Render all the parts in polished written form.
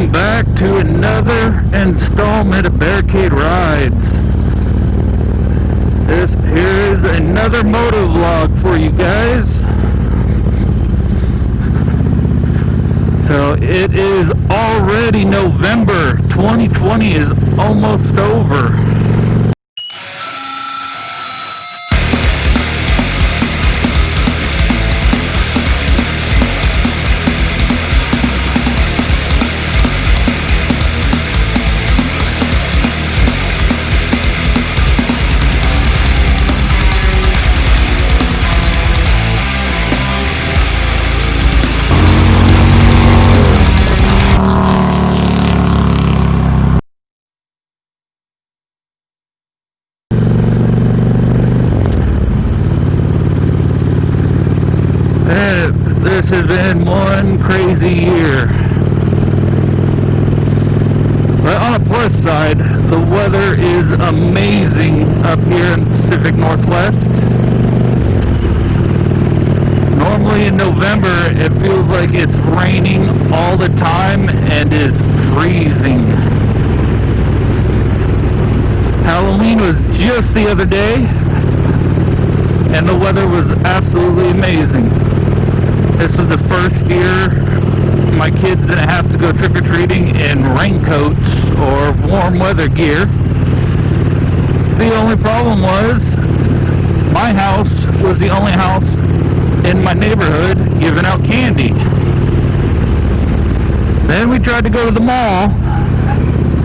welcome back to another installment of Barricade Rides. Here is another Motovlog for you guys. So it is already November. 2020 is almost over. This has been one crazy year. But on the plus side, the weather is amazing up here in the Pacific Northwest. Normally in November, it feels like it's raining all the time and is freezing. Halloween was just the other day, and the weather was absolutely amazing. This was the first year my kids didn't have to go trick-or-treating in raincoats or warm weather gear. The only problem was my house was the only house in my neighborhood giving out candy. Then we tried to go to the mall,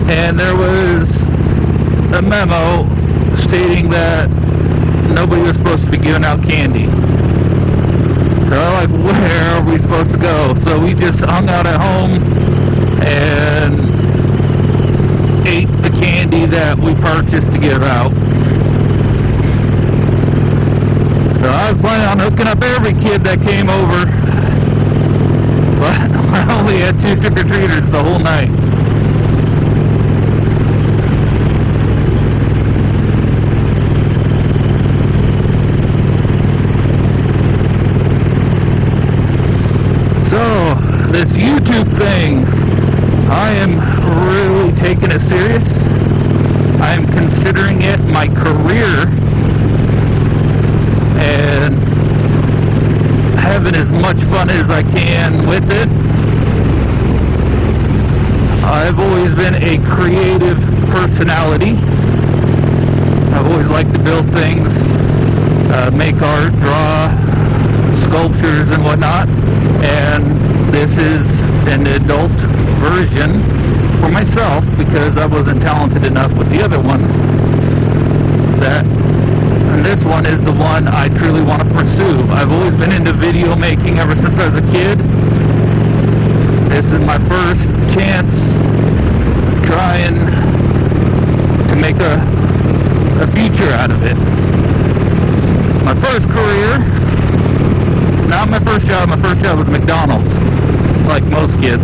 and there was a memo stating that nobody was supposed to be giving out candy. So like, where are we supposed to go? So we just hung out at home and ate the candy that we purchased to give out. So I was planning on hooking up every kid that came over, but I only had 2 trick-or-treaters the whole night. This YouTube thing, I am really taking it serious. I am considering it my career and having as much fun as I can with it. I've always been a creative personality. I've always liked to build things, make art, draw sculptures and whatnot, and this is an adult version for myself because I wasn't talented enough with the other ones. And this one is the one I truly want to pursue. I've always been into video making ever since I was a kid. This is my first chance trying to make a future out of it. My first career, not my first job was McDonald's, like most kids.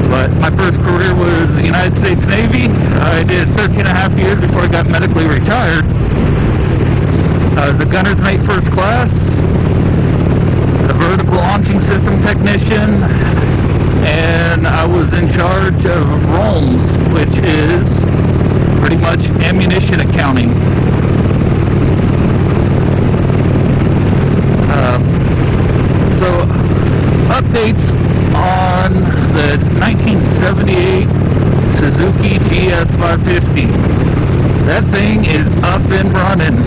But my first career was the United States Navy. I did 13 and a half years before I got medically retired. I was a gunner's mate first class, a vertical launching system technician, and I was in charge of ROMS, which is pretty much ammunition accounting. So, updates on the 1978 Suzuki GS 550. That thing is up and running.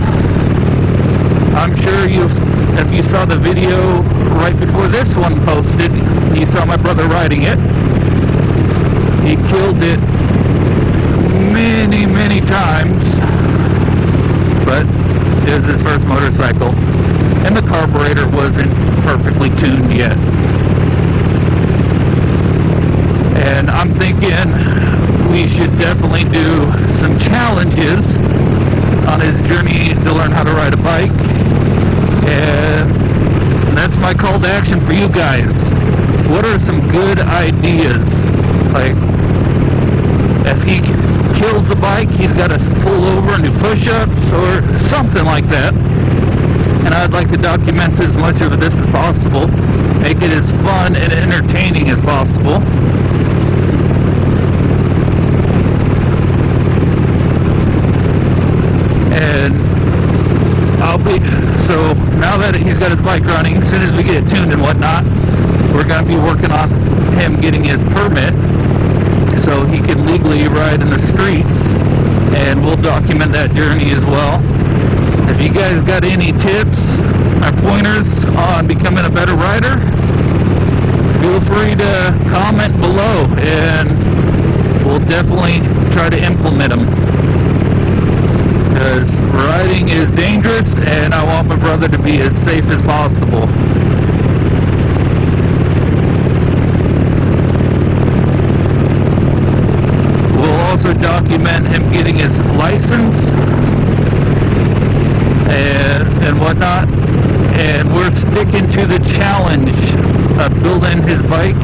I'm sure if you saw the video right before this one posted, you saw my brother riding it. He killed it many, many times, but it was his first motorcycle, and the carburetor wasn't perfectly tuned yet. And I'm thinking we should definitely do some challenges on his journey to learn how to ride a bike. And that's my call to action for you guys. What are some good ideas? Like, if he kills the bike, he's got to pull over and do push-ups or something like that. And I'd like to document as much of this as possible, make it as fun and entertaining as possible. permit so he can legally ride in the streets, and we'll document that journey as well. If you guys got any tips or pointers on becoming a better rider, feel free to comment below, and we'll definitely try to implement them. Because riding is dangerous, and I want my brother to be as safe as possible. We'll also document him getting his license and whatnot, and we're sticking to the challenge of building his bike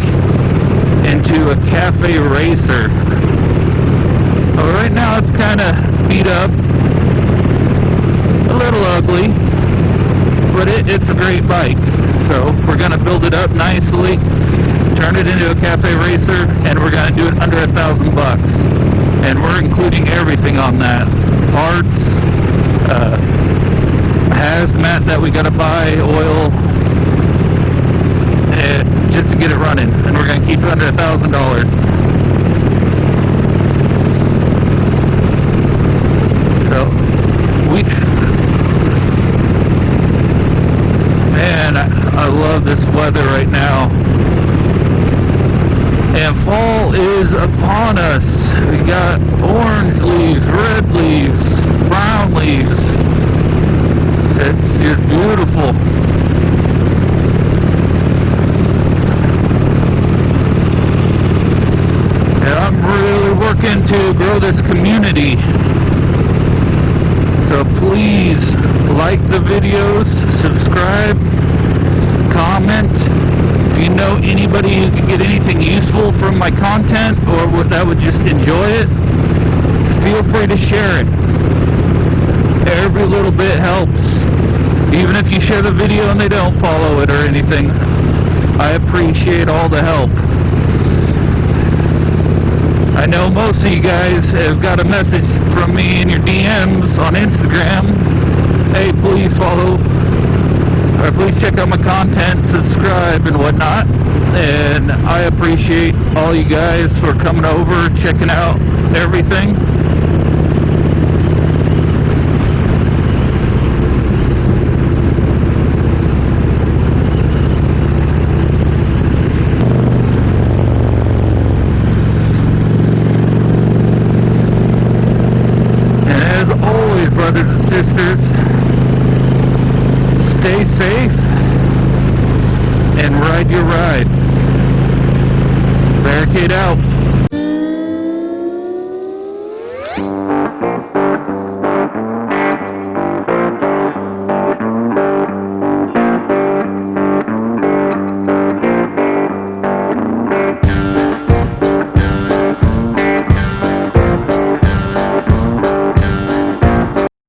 into a cafe racer. Well, right now it's kind of beat up, a little ugly, but it's a great bike. So we're going to build it up nicely, turn it into a cafe racer, and we're going to do it under $1,000 bucks. And we're including everything on that: parts, hazmat that we got to buy, oil, and just to get it running. And we're going to keep it under $1,000. I love this weather right now, and fall is upon us. We got orange leaves, red leaves, brown leaves. It's just beautiful. And I'm really working to grow this community, so please like the videos, subscribe, comment. If you know anybody who can get anything useful from my content, or that would just enjoy it, feel free to share it. Every little bit helps. Even if you share the video and they don't follow it or anything, I appreciate all the help. I know most of you guys have got a message from me in your DMs on Instagram. Hey, please follow, or please check out my content, subscribe and whatnot. And I appreciate all you guys for coming over, checking out everything. And as always, brothers and sisters, stay safe and ride your ride. Barricade out.